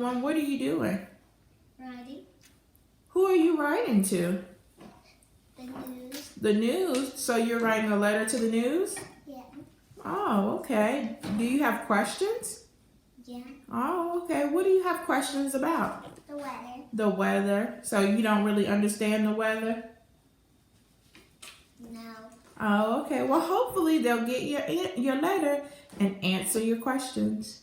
one. What are you doing? Writing. Who are you writing to? The news. The news? So you're writing a letter to the news? Yeah. Oh, okay. Do you have questions? Yeah. Oh, okay. What do you have questions about? The weather. The weather. So you don't really understand the weather? No. Oh, okay. Well, hopefully they'll get your letter and answer your questions.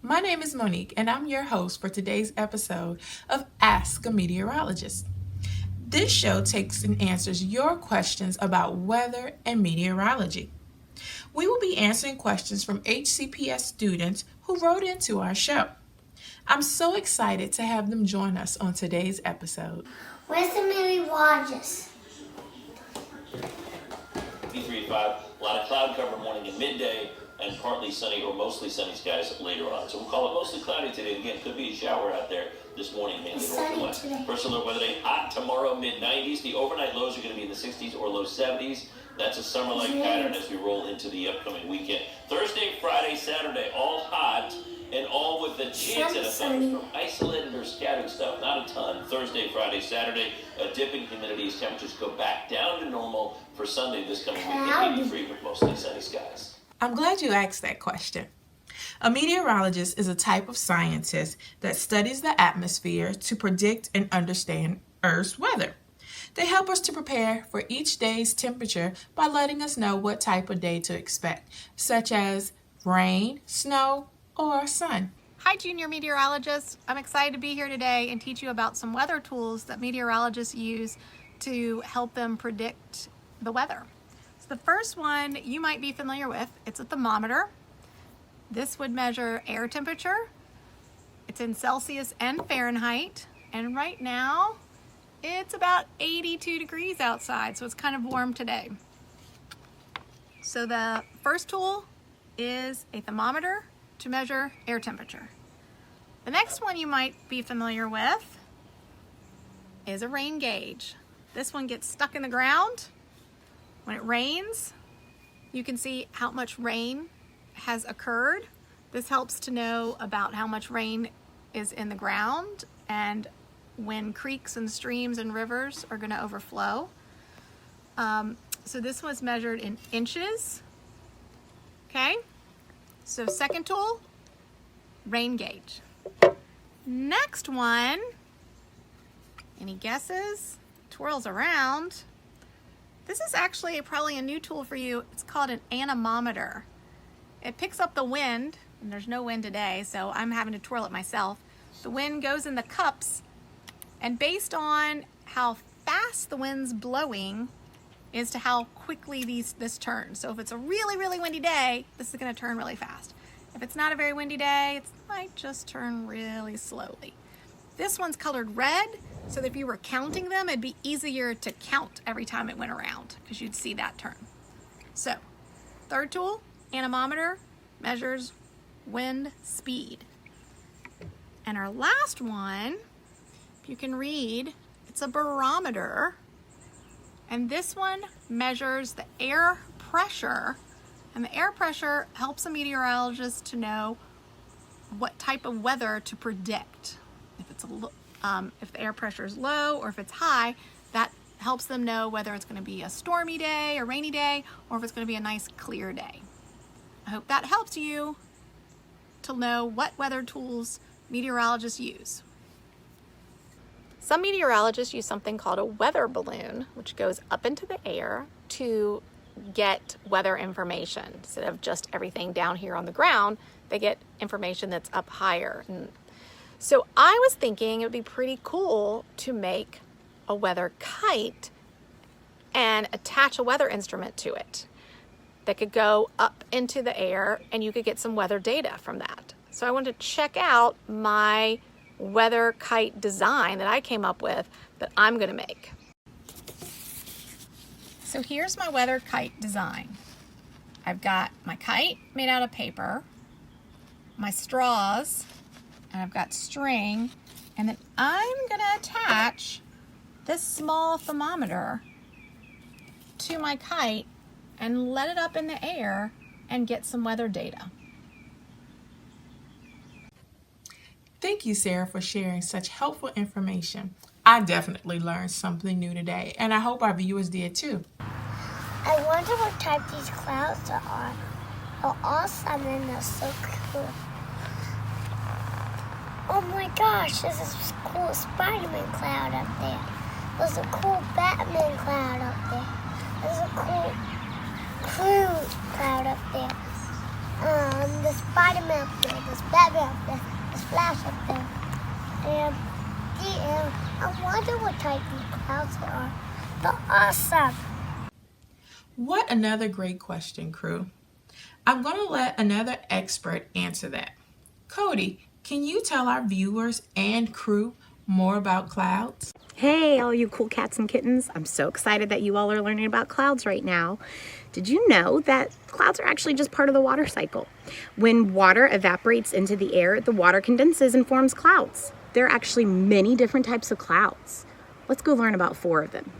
My name is Monique, and I'm your host for today's episode of Ask a Meteorologist. This show takes and answers your questions about weather and meteorology. We will be answering questions from HCPS students who wrote into our show. I'm so excited to have them join us on today's episode. Where's the meteorologist? B35, a lot of cloud cover morning and midday, and partly sunny or mostly sunny skies later on. So we'll call it mostly cloudy today. Again, could be a shower out there this morning, mainly north and west. First alert weather day, hot tomorrow, mid-90s. The overnight lows are going to be in the 60s or low 70s. That's a summer-like pattern as we roll into the upcoming weekend. Thursday, Friday, Saturday, all hot and all with the chance of a thunderstorm. Isolated or scattered stuff, not a ton. Thursday, Friday, Saturday, a dip in humidity as temperatures go back down to normal for Sunday this coming weekend, 83 with mostly sunny skies. I'm glad you asked that question. A meteorologist is a type of scientist that studies the atmosphere to predict and understand Earth's weather. They help us to prepare for each day's temperature by letting us know what type of day to expect, such as rain, snow, or sun. Hi, junior meteorologists. I'm excited to be here today and teach you about some weather tools that meteorologists use to help them predict the weather. So the first one you might be familiar with, it's a thermometer. This would measure air temperature. It's in Celsius and Fahrenheit. And right now, it's about 82 degrees outside, so it's kind of warm today. So the first tool is a thermometer to measure air temperature. The next one you might be familiar with is a rain gauge. This one gets stuck in the ground. When it rains, you can see how much rain has occurred. This helps to know about how much rain is in the ground and when creeks and streams and rivers are going to overflow. So this was measured in inches. Okay, so second tool, rain gauge. Next one, any guesses? Twirls around. This is actually probably a new tool for you. It's called an anemometer. It picks up the wind, and there's no wind today, so I'm having to twirl it myself. The wind goes in the cups, and based on how fast the wind's blowing is to how quickly this turns. So if it's a really, really windy day, this is gonna turn really fast. If it's not a very windy day, it might just turn really slowly. This one's colored red, so that if you were counting them, it'd be easier to count every time it went around because you'd see that turn. So, third tool, anemometer, measures wind speed. And our last one, if you can read, it's a barometer. And this one measures the air pressure. And the air pressure helps a meteorologist to know what type of weather to predict. If the air pressure is low or if it's high, that helps them know whether it's going to be a stormy day, a rainy day, or if it's going to be a nice clear day. I hope that helps you to know what weather tools meteorologists use. Some meteorologists use something called a weather balloon, which goes up into the air to get weather information. Instead of just everything down here on the ground, they get information that's up higher. And so I was thinking it would be pretty cool to make a weather kite and attach a weather instrument to it that could go up into the air and you could get some weather data from that. So I wanted to check out my weather kite design that I came up with that I'm going to make. So here's my weather kite design. I've got my kite made out of paper, my straws, and I've got string, and then I'm gonna attach this small thermometer to my kite and let it up in the air and get some weather data. Thank you, Sarah, for sharing such helpful information. I definitely learned something new today, and I hope our viewers did too. I wonder what type these clouds are. Oh, awesome, and they're so cool. Oh my gosh, there's a cool Spider-Man cloud up there. There's a cool Batman cloud up there. There's a cool Crew cloud up there. There's Spider-Man up there. There's Batman up there. There's Flash up there. And I wonder what type these clouds are. They're awesome. What another great question, crew. I'm going to let another expert answer that. Cody, can you tell our viewers and crew more about clouds? Hey, all you cool cats and kittens. I'm so excited that you all are learning about clouds right now. Did you know that clouds are actually just part of the water cycle? When water evaporates into the air, the water condenses and forms clouds. There are actually many different types of clouds. Let's go learn about 4 of them.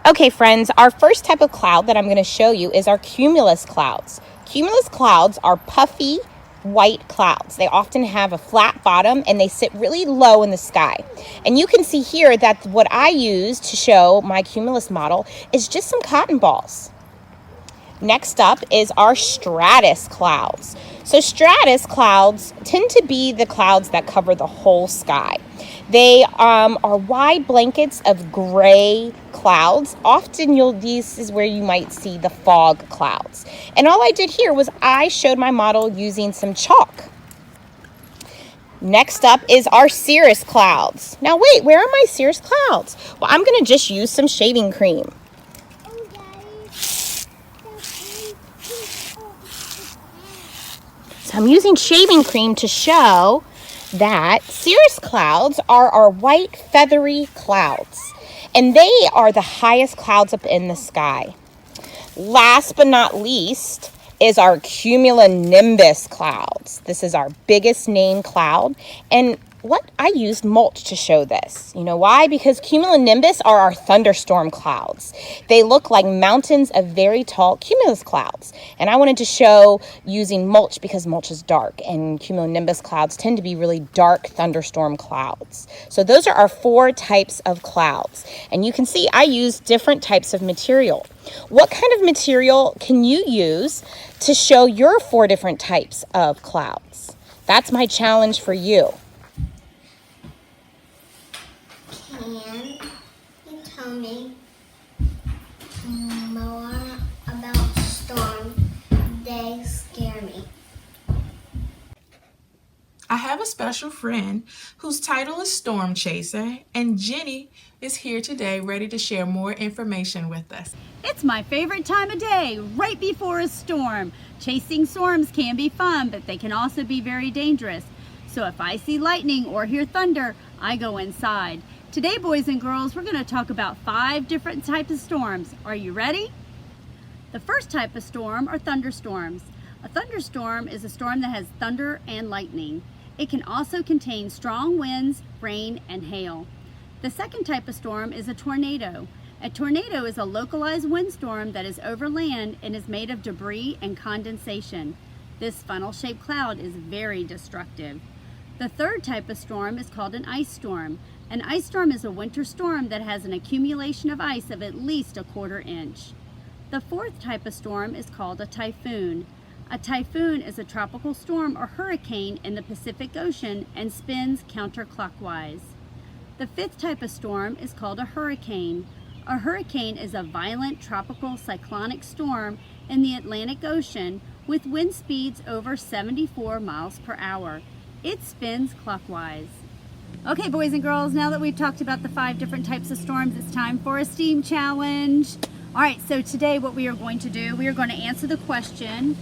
Okay, friends, our first type of cloud that I'm going to show you is our cumulus clouds. Cumulus clouds are puffy, white clouds. They often have a flat bottom and they sit really low in the sky. And you can see here that what I use to show my cumulus model is just some cotton balls. Next up is our stratus clouds. So stratus clouds tend to be the clouds that cover the whole sky. They are wide blankets of gray clouds. Often this is where you might see the fog clouds. And all I did here was I showed my model using some chalk. Next up is our cirrus clouds. Now wait, where are my cirrus clouds? Well, I'm going to just use some shaving cream. So I'm using shaving cream to show that cirrus clouds are our white feathery clouds, and they are the highest clouds up in the sky. Last but not least is our cumulonimbus clouds. This is our biggest named cloud, and I used mulch to show this. You know why? Because cumulonimbus are our thunderstorm clouds. They look like mountains of very tall cumulus clouds. And I wanted to show using mulch because mulch is dark, and cumulonimbus clouds tend to be really dark thunderstorm clouds. So those are our 4 types of clouds. And you can see I use different types of material. What kind of material can you use to show your 4 different types of clouds? That's my challenge for you. Can you tell me more about storms? They scare me. I have a special friend whose title is Storm Chaser, and Jenny is here today ready to share more information with us. It's my favorite time of day, right before a storm. Chasing storms can be fun, but they can also be very dangerous. So if I see lightning or hear thunder, I go inside. Today, boys and girls, we're going to talk about 5 different types of storms. Are you ready? The first type of storm are thunderstorms. A thunderstorm is a storm that has thunder and lightning. It can also contain strong winds, rain, and hail. The second type of storm is a tornado. A tornado is a localized windstorm that is over land and is made of debris and condensation. This funnel-shaped cloud is very destructive. The third type of storm is called an ice storm. An ice storm is a winter storm that has an accumulation of ice of at least a 1/4 inch. The fourth type of storm is called a typhoon. A typhoon is a tropical storm or hurricane in the Pacific Ocean and spins counterclockwise. The fifth type of storm is called a hurricane. A hurricane is a violent tropical cyclonic storm in the Atlantic Ocean with wind speeds over 74 miles per hour. It spins clockwise. Okay, boys and girls, now that we've talked about the 5 different types of storms, it's time for a STEAM challenge. All right, so today what we are going to do, we are going to answer the question,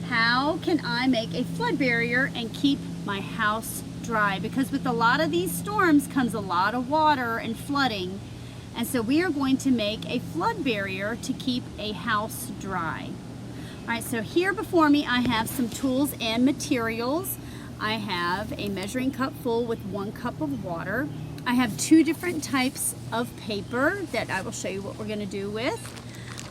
how can I make a flood barrier and keep my house dry? Because with a lot of these storms comes a lot of water and flooding. And so we are going to make a flood barrier to keep a house dry. All right, so here before me I have some tools and materials. I have a measuring cup full with 1 cup of water. I have 2 different types of paper that I will show you what we're going to do with.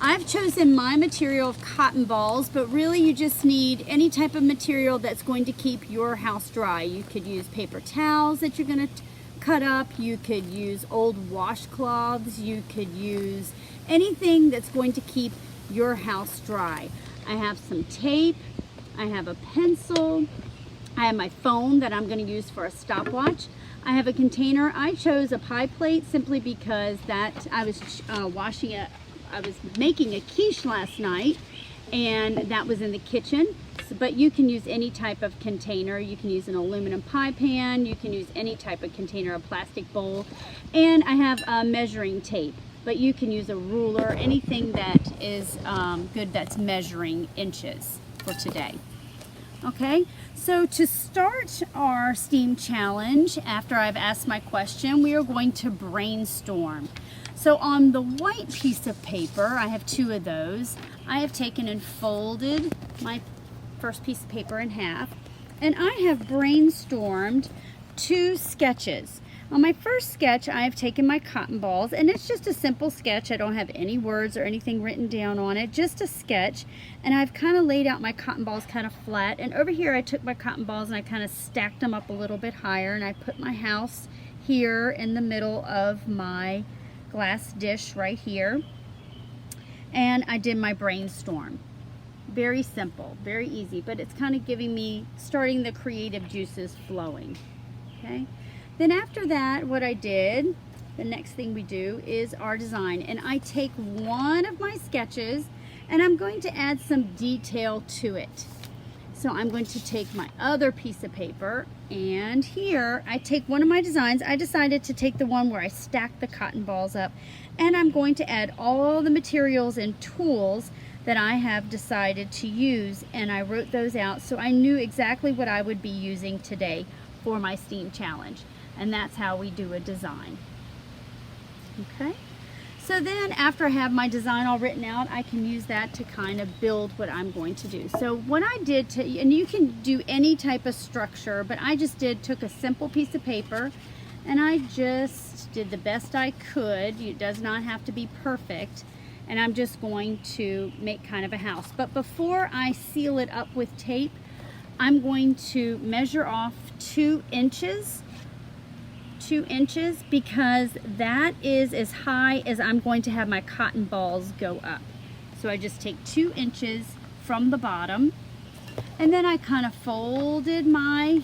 I've chosen my material of cotton balls, but really you just need any type of material that's going to keep your house dry. You could use paper towels that you're going to cut up. You could use old washcloths. You could use anything that's going to keep your house dry. I have some tape. I have a pencil. I have my phone that I'm going to use for a stopwatch. I have a container. I chose a pie plate simply because that I was I was making a quiche last night, and that was in the kitchen. But you can use any type of container. You can use an aluminum pie pan. You can use any type of container, a plastic bowl. And I have measuring tape, but you can use a ruler, anything that is good that's measuring inches for today. Okay, so to start our STEAM challenge, after I've asked my question, we are going to brainstorm. So on the white piece of paper, I have 2 of those. I have taken and folded my first piece of paper in half, and I have brainstormed 2 sketches. On my first sketch, I have taken my cotton balls, and it's just a simple sketch. I don't have any words or anything written down on it, just a sketch. And I've kind of laid out my cotton balls kind of flat. And over here, I took my cotton balls and I kind of stacked them up a little bit higher, and I put my house here in the middle of my glass dish right here. And I did my brainstorm. Very simple, very easy, but it's kind of giving me, starting the creative juices flowing, okay? Then after that, what I did, the next thing we do is our design. And I take one of my sketches and I'm going to add some detail to it. So I'm going to take my other piece of paper, and here I take one of my designs. I decided to take the one where I stacked the cotton balls up, and I'm going to add all the materials and tools that I have decided to use, and I wrote those out so I knew exactly what I would be using today for my STEAM challenge. And that's how we do a design. Okay, so then after I have my design all written out, I can use that to kind of build what I'm going to do. So what I did and you can do any type of structure, but I just took a simple piece of paper and I just did the best I could. It does not have to be perfect. And I'm just going to make kind of a house. But before I seal it up with tape, I'm going to measure off 2 inches. 2 inches, because that is as high as I'm going to have my cotton balls go up. So I just take 2 inches from the bottom, and then I kind of folded my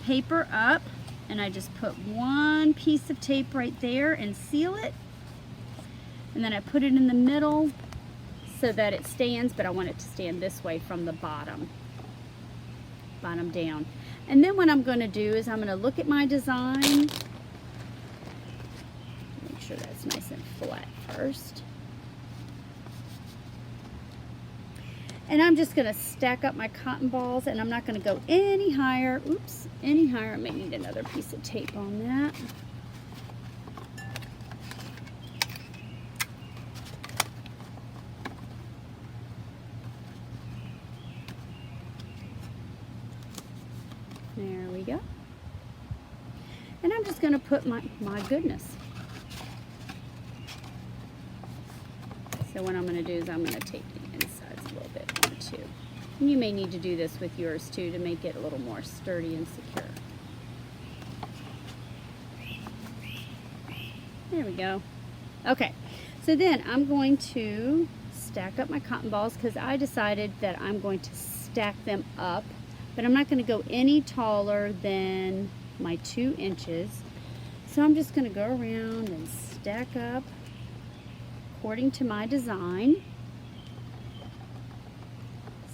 paper up, and I just put one piece of tape right there and seal it, and then I put it in the middle so that it stands, but I want it to stand this way from the bottom down. And then what I'm going to do is I'm going to look at my design, make sure that's nice and flat first, and I'm just going to stack up my cotton balls, and I'm not going to go any higher. Oops, any higher. I may need another piece of tape on that. There we go. And I'm just going to put my goodness. So what I'm going to do is I'm going to tape the insides a little bit more too. And you may need to do this with yours too to make it a little more sturdy and secure. There we go. Okay, so then I'm going to stack up my cotton balls because I decided that I'm going to stack them up. But I'm not going to go any taller than my 2 inches. So I'm just going to go around and stack up according to my design.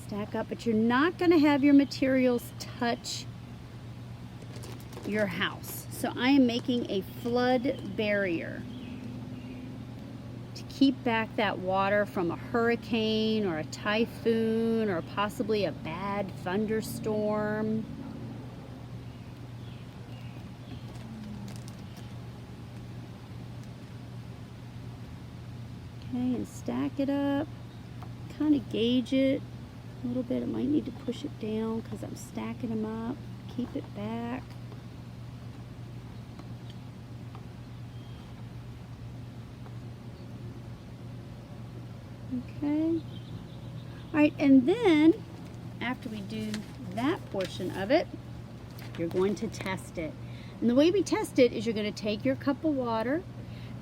Stack up, but you're not going to have your materials touch your house. So I am making a flood barrier to keep back that water from a hurricane or a typhoon or possibly a bad thunderstorm. Okay, and stack it up. Kind of gauge it a little bit. I might need to push it down because I'm stacking them up. Keep it back. Okay. All right, and then after we do that portion of it, you're going to test it. And the way we test it is you're going to take your cup of water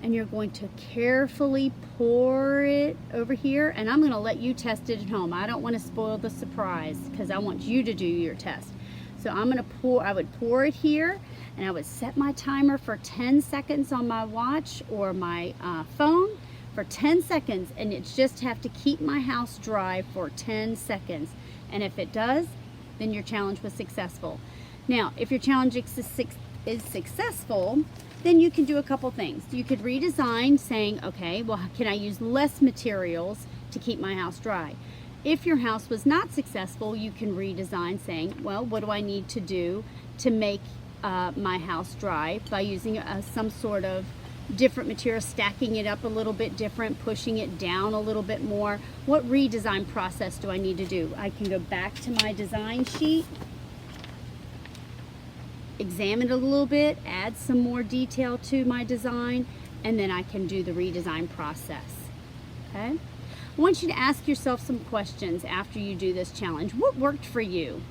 and you're going to carefully pour it over here, and I'm going to let you test it at home. I don't want to spoil the surprise because I want you to do your test. So I'm going to pour, I would pour it here, and I would set my timer for 10 seconds on my watch or my phone for 10 seconds, and it's just have to keep my house dry for 10 seconds. And if it does, then your challenge was successful. Now, if your challenge is successful, then you can do a couple things. You could redesign saying, okay, well, can I use less materials to keep my house dry? If your house was not successful, you can redesign saying, well, what do I need to do to make my house dry by using some sort of different material, stacking it up a little bit different, pushing it down a little bit more. What redesign process do I need to do? I can go back to my design sheet, examine it a little bit, add some more detail to my design, and then I can do the redesign process. Okay? I want you to ask yourself some questions after you do this challenge. What worked for you?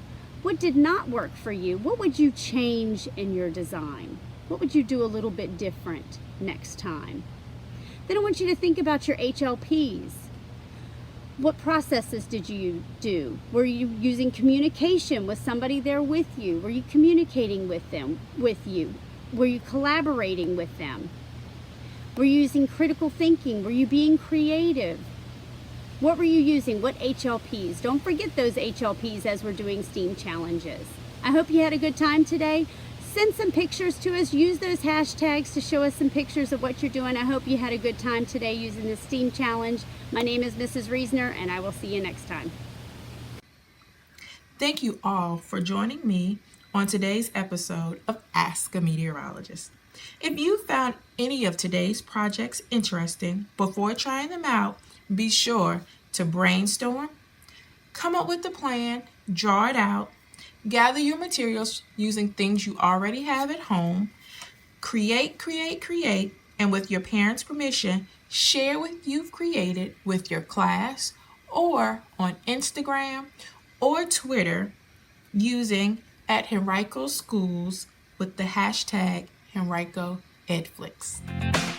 What did not work for you? What would you change in your design? What would you do a little bit different next time? Then I want you to think about your HLPs. What processes did you do? Were you using communication? Was somebody there with you? Were you communicating with them, with you? Were you collaborating with them? Were you using critical thinking? Were you being creative? What were you using? What HLPs? Don't forget those HLPs as we're doing STEAM challenges. I hope you had a good time today. Send some pictures to us. Use those hashtags to show us some pictures of what you're doing. I hope you had a good time today using the STEAM challenge. My name is Mrs. Reesner, and I will see you next time. Thank you all for joining me on today's episode of Ask a Meteorologist. If you found any of today's projects interesting, before trying them out, be sure to brainstorm, come up with a plan, draw it out, gather your materials using things you already have at home, create, and with your parents' permission, share what you've created with your class or on Instagram or Twitter using @Henrico Schools with the hashtag EDFLIX.